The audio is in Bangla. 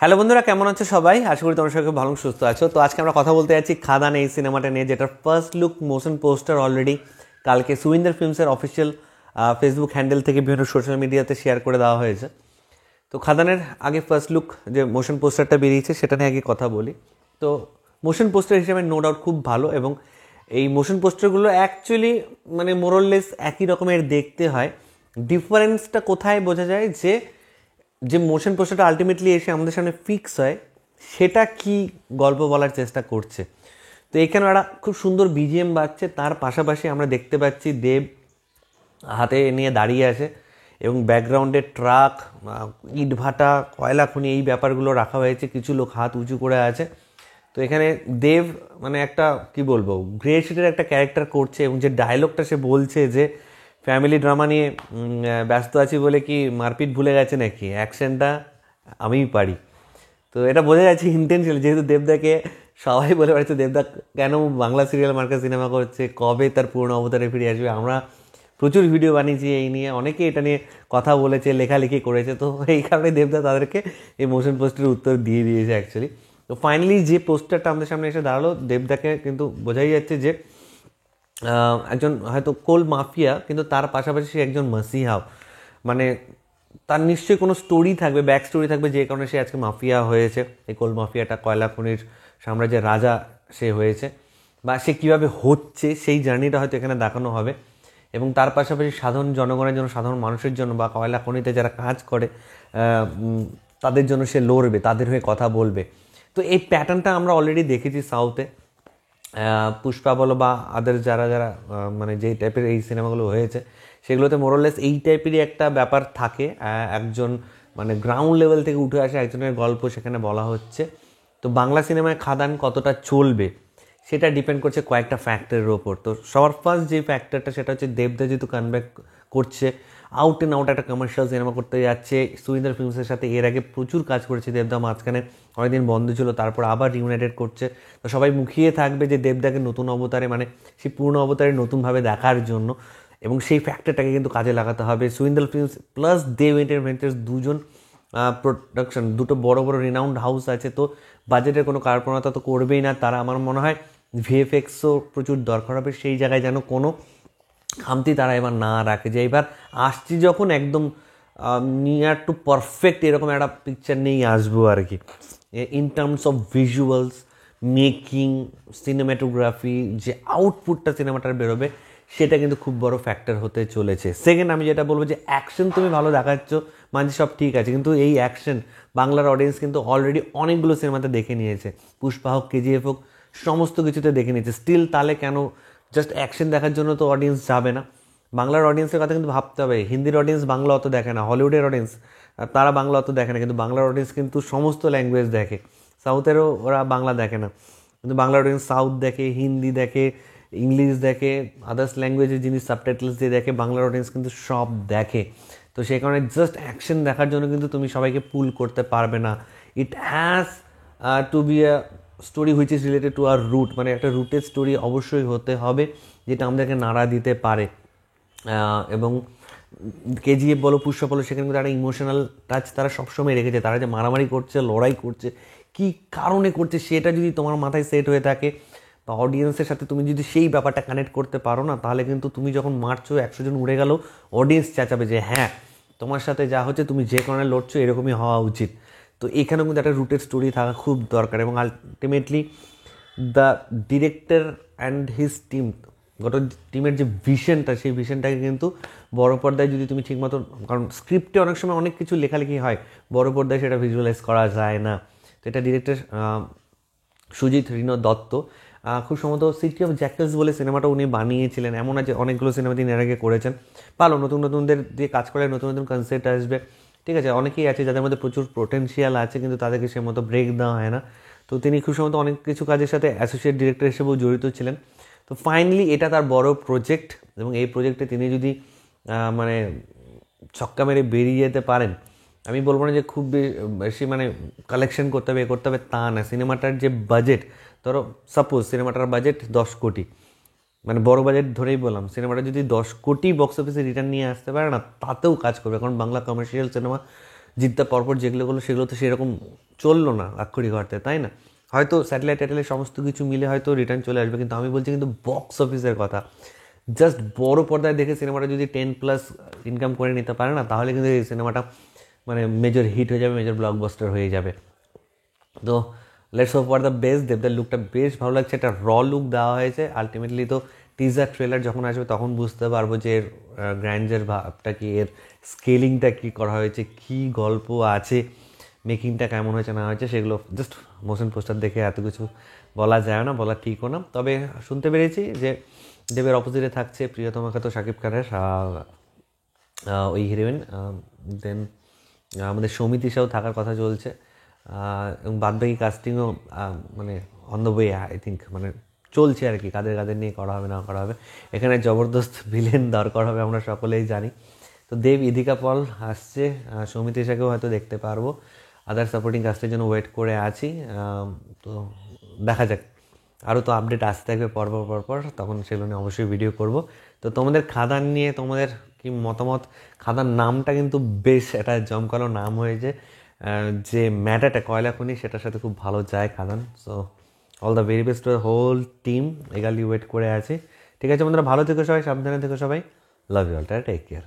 হ্যালো বন্ধুরা, কেমন আছো সবাই? আশা করি তোমরা সবাই ভালো সুস্থ আছো। তো আজকে আমরা কথা বলতে যাচ্ছি খাদান, এই সিনেমাটা নিয়ে, যেটার first look motion poster already কালকে সুইন্দার ফিল্মসের অফিসিয়াল ফেসবুক হ্যান্ডেল থেকে বিভিন্ন সোশ্যাল মিডিয়াতে শেয়ার করে দেওয়া হয়েছে। তো খাদানের আগে ফার্স্ট লুক যে মোশন পোস্টারটা বেরিয়েছে সেটা নিয়ে আগে কথা বলি। তো মোশন পোস্টার হিসেবে নো ডাউট খুব ভালো, এবং এই মোশন পোস্টারগুলো অ্যাকচুয়ালি মানে মোরললেস একই রকমের দেখতে হয়। ডিফারেন্সটা কোথায় বোঝা যায় যে যে মোশন পোস্টারটা আলটিমেটলি এসে আমাদের সামনে ফিক্স হয়, সেটা কি গল্প বলার চেষ্টা করছে। তো এখানে একটা খুব সুন্দর বিজিএম বাজছে, তার পাশাপাশি আমরা দেখতে পাচ্ছি দেব হাতে নিয়ে দাঁড়িয়ে আছে এবং ব্যাকগ্রাউন্ডে ট্রাক, ইট ভাটা, কয়লা খনি, এই ব্যাপারগুলো রাখা হয়েছে। কিছু লোক হাত উঁচু করে আছে। তো এখানে দেব মানে একটা কি বলবো, গ্রে শেডের একটা ক্যারেক্টার করছে, এবং যে ডায়লগটা সে বলছে যে ফ্যামিলি ড্রামা নিয়ে ব্যস্ত আছি বলে কি মারপিট ভুলে গেছে নাকি, অ্যাকশনটা আমিই পারি। তো এটা বোঝা যাচ্ছে ইন্টেনশনালি, যেহেতু দেবদাকে সবাই বলে বেড়াচ্ছে দেবদা কেন বাংলা সিরিয়াল মার্কা সিনেমা করছে, কবে তার পুরনো অবতারে ফিরে আসবে। আমরা প্রচুর ভিডিও বানিয়েছি এই নিয়ে, অনেকে এটা নিয়ে কথা বলেছে, লেখালেখি করেছে। তো এই কারণে দেবদা তাদেরকে এই মোশন পোস্টারের উত্তর দিয়ে দিয়েছে অ্যাকচুয়ালি। তো ফাইনালি যে পোস্টারটা আমাদের সামনে এসে দাঁড়ালো, দেবদাকে কিন্তু বোঝাই যাচ্ছে যে একজন হয়তো কোল মাফিয়া, কিন্তু তার পাশাপাশি সে একজন মাসিহাও। মানে তার নিশ্চয়ই কোনো স্টোরি থাকবে, ব্যাক স্টোরি থাকবে, যে কারণে সে আজকে মাফিয়া হয়েছে। এই কোল মাফিয়াটা কয়লা খনির সাম্রাজ্যের রাজা সে হয়েছে, বা সে কীভাবে হচ্ছে সেই জার্নিটা হয়তো এখানে দেখানো হবে। এবং তার পাশাপাশি সাধারণ জনগণের জন্য, সাধারণ মানুষের জন্য, বা কয়লা খনিতে যারা কাজ করে তাদের জন্য সে লড়বে, তাদের হয়ে কথা বলবে। তো এই প্যাটার্নটা আমরা অলরেডি দেখেছি সাউথে, পুষ্পা বলো বা আদার যারা যারা মানে যেই টাইপের এই সিনেমাগুলো হয়েছে সেগুলোতে মোরলেস এই টাইপেরই একটা ব্যাপার থাকে। একজন মানে গ্রাউন্ড লেভেল থেকে উঠে আসে একজনের গল্প সেখানে বলা হচ্ছে। তো বাংলা সিনেমায় খাদান কতটা চলবে সেটা ডিপেন্ড করছে কয়েকটা ফ্যাক্টরের ওপর। তো সবার ফার্স্ট যে ফ্যাক্টরটা সেটা হচ্ছে দেবদা যেহেতু কামব্যাক করছে, আউট অ্যান্ড আউট একটা কমার্শিয়াল সিনেমা করতে যাচ্ছে। সুইন্দার ফিল্মসের সাথে এর আগে প্রচুর কাজ করেছে দেবদা, মাঝখানে অনেকদিন বন্ধ ছিল, তারপর আবার রিউনাইটেড করছে। তো সবাই মুখিয়ে থাকবে যে দেবদাকে নতুন অবতারে, মানে সেই পুরনো অবতারে নতুনভাবে দেখার জন্য, এবং সেই ফ্যাক্টরটাকে কিন্তু কাজে লাগাতে হবে। সুইন্দার ফিল্মস প্লাস দেব এন্টারটেইনমেন্টস দুজন প্রোডাকশন, দুটো বড় বড় রিনাউন্ড হাউস আছে। তো বাজেটের কোনো কার্পণতা তো করবেই না তারা। আমার মনে হয় ভিএফএক্সও প্রচুর দরকার হবে, সেই জায়গায় যেন কোনো খামতি তারা এবার না রাখে, যে এবার আসছি যখন একদম নিয়ার টু পারফেক্ট এরকম একটা পিকচার নিয়েই আসবো আর কি, in terms of visuals, making, cinematography, যে আউটপুটটা সিনেমাটার বেরোবে সেটা কিন্তু খুব বড় ফ্যাক্টর হতে চলেছে। সেকেন্ড, আমি যেটা বলবো যে অ্যাকশন তুমি ভালো দেখাচ্ছ, মানছি সব ঠিক আছে, কিন্তু এই অ্যাকশন বাংলার অডিয়েন্স কিন্তু অলরেডি অনেকগুলো সিনেমাতে দেখে নিয়েছে। পুষ্পা হোক, কেজিএফ হোক, সমস্ত কিছুতে দেখে নিয়েছে। স্টিল তাহলে কেন জাস্ট অ্যাকশন দেখার জন্য তো অডিয়েন্স যাবে না। বাংলার অডিয়েন্সের কথা কিন্তু ভাবতে হবে। হিন্দির অডিয়েন্স বাংলা অত দেখে না, হলিউডের অডিয়েন্স তারা বাংলা অত দেখে না, কিন্তু বাংলার অডিয়েন্স কিন্তু সমস্ত ল্যাঙ্গুয়েজ দেখে। সাউথেরও ওরা বাংলা দেখে না, কিন্তু বাংলার অডিয়েন্স সাউথ দেখে, হিন্দি দেখে, ইংলিশ দেখে, আদার্স ল্যাঙ্গুয়েজের জিনিস সাবটাইটেলস দিয়ে দেখে। বাংলার অডিয়েন্স কিন্তু সব দেখে। তো সেই কারণে জাস্ট অ্যাকশন দেখার জন্য কিন্তু তুমি সবাইকে পুল করতে পারবে না। It has to be a story which is related to our root, মানে একটা রুটেড স্টোরি অবশ্যই হতে হবে যেটা আমাদেরকে নাড়া দিতে পারে। এবং কেজিএফ বলো, পুষ্পা বলো, সেখানে কিন্তু একটা ইমোশনাল টাচ তারা সবসময় রেখেছে। তারা যে মারামারি করছে, লড়াই করছে, কী কারণে করছে সেটা যদি তোমার মাথায় সেট হয়ে থাকে, বা অডিয়েন্সের সাথে তুমি যদি সেই ব্যাপারটা কানেক্ট করতে পারো না, তাহলে কিন্তু তুমি যখন মারছো 100 জন উড়ে গেল, অডিয়েন্স চেঁচাবে যে হ্যাঁ তোমার সাথে যা হচ্ছে, তুমি যে কারণে লড়ছো এরকমই হওয়া উচিত। তো এখানেও কিন্তু একটা রুটেড স্টোরি থাকা খুব দরকার। এবং ultimately the director and his team, গোটা টিমের যে ভিশনটা, সেই ভিশনটাকে কিন্তু বড় পর্দায় যদি তুমি ঠিকমতো, কারণ স্ক্রিপ্টে অনেক সময় অনেক কিছু লেখালেখি হয়, বড় পর্দায় সেটা ভিজুয়ালাইজ করা যায় না। তো এটা ডিরেক্টর সুজিত রিনো দত্ত, খুব সম্ভবত সিটি অফ জ্যাকেলস বলে সিনেমাটা উনি বানিয়েছিলেন। এমন আছে অনেকগুলো সিনেমা তিনি এর আগে করেছেন। ভালো, নতুন নতুনদের দিয়ে কাজ করে নতুন নতুন কনসেপ্ট আসবে, ঠিক আছে। অনেকেই আছে যাদের মধ্যে প্রচুর পোটেনশিয়াল আছে, কিন্তু তাদেরকে সে মতো ব্রেক দেওয়া হয় না। তো তিনি খুব সম্ভবত অনেক কিছু কাজের সাথে অ্যাসোসিয়েট ডিরেক্টর হিসেবেও জড়িত ছিলেন। তো ফাইনালি এটা তার বড় প্রজেক্ট, এবং এই প্রজেক্টে তিনি যদি মানে ছক্কা মেরে বেরিয়ে যেতে পারেন, আমি বলবো না যে খুব বেশি মানে কালেকশন করতে হবে, এ করতে হবে, তা না। সিনেমাটার যে বাজেট, ধরো সাপোজ সিনেমাটার বাজেট 10 কোটি, মানে বড় বাজেট ধরেই বললাম, সিনেমাটা যদি 10 কোটি বক্স অফিসে রিটার্ন নিয়ে আসতে পারে না, তাতেও কাজ করবে। কারণ বাংলা কমার্শিয়াল সিনেমা জিততে পরপর যেগুলো হলো সেগুলো তো সেরকম চললো না আক্ষরিক অর্থে, তাই না? হয়তো স্যাটেলাইট ট্যাটেলাইট সমস্ত কিছু মিলে হয়তো রিটার্ন চলে আসবে, কিন্তু আমি বলছি কিন্তু বক্স অফিসের কথা। জাস্ট বড় পর্দায় দেখে সিনেমাটা যদি 10+ ইনকাম করে নিতে পারে না, তাহলে কিন্তু এই সিনেমাটা মানে মেজর হিট হয়ে যাবে, মেজর ব্লকবাস্টার হয়ে যাবে। তো let's hope for the best. দেবদার লুকটা বেশ ভালো লাগছে, একটা লুক দেওয়া হয়েছে। আলটিমেটলি তো টিজার ট্রেলার যখন আসবে তখন বুঝতে পারবো যে এর গ্র্যান্ডের ভাবটা কি, এর স্কেলিংটা কী করা হয়েছে, কী গল্প আছে, মেকিংটা কেমন হয়েছে না হয়েছে, সেগুলো জাস্ট মোশন পোস্টার দেখে এত কিছু বলা যায় না, বলা ঠিকও না। তবে শুনতে পেরেছি যে দেবের অপোজিটে থাকছে প্রিয়তমা খ্যাত শাকিব খানের ওই হিরোইন, দেন আমাদের সৌমিত্রিষাও থাকার কথা চলছে, এবং বাদবাকি কাস্টিংও মানে on the way I think, মানে চলছে আর কি, কাদের কাদের নিয়ে করা হবে না করা হবে। এখানে জবরদস্ত ভিলেন দরকার হবে, আমরা সকলেই জানি। তো দেব, ইদিকা পল আসছে, সৌমিত্রিষাকেও হয়তো দেখতে পারবো। আদার সাপোর্টিং কাস্টের জন্য ওয়েট করে আছি। তো দেখা যাক, আরও তো আপডেট আসতে থাকবে পরপর, তখন সেগুলো নিয়ে অবশ্যই ভিডিও করব। তো তোমাদের খাদান নিয়ে তোমাদের কি মতামত? খাদান নামটা কিন্তু বেশ একটা জমকালো নাম হয়েছে, যে ম্যাটারটা কয়লা খনি সেটার সাথে খুব ভালো যায় Khadaan. So all the very best to the whole team, এগালি ওয়েট করে আছে। ঠিক আছে বন্ধুরা, ভালো থেকো সবাই, সাবধানে থেকো সবাই, love you all, take care.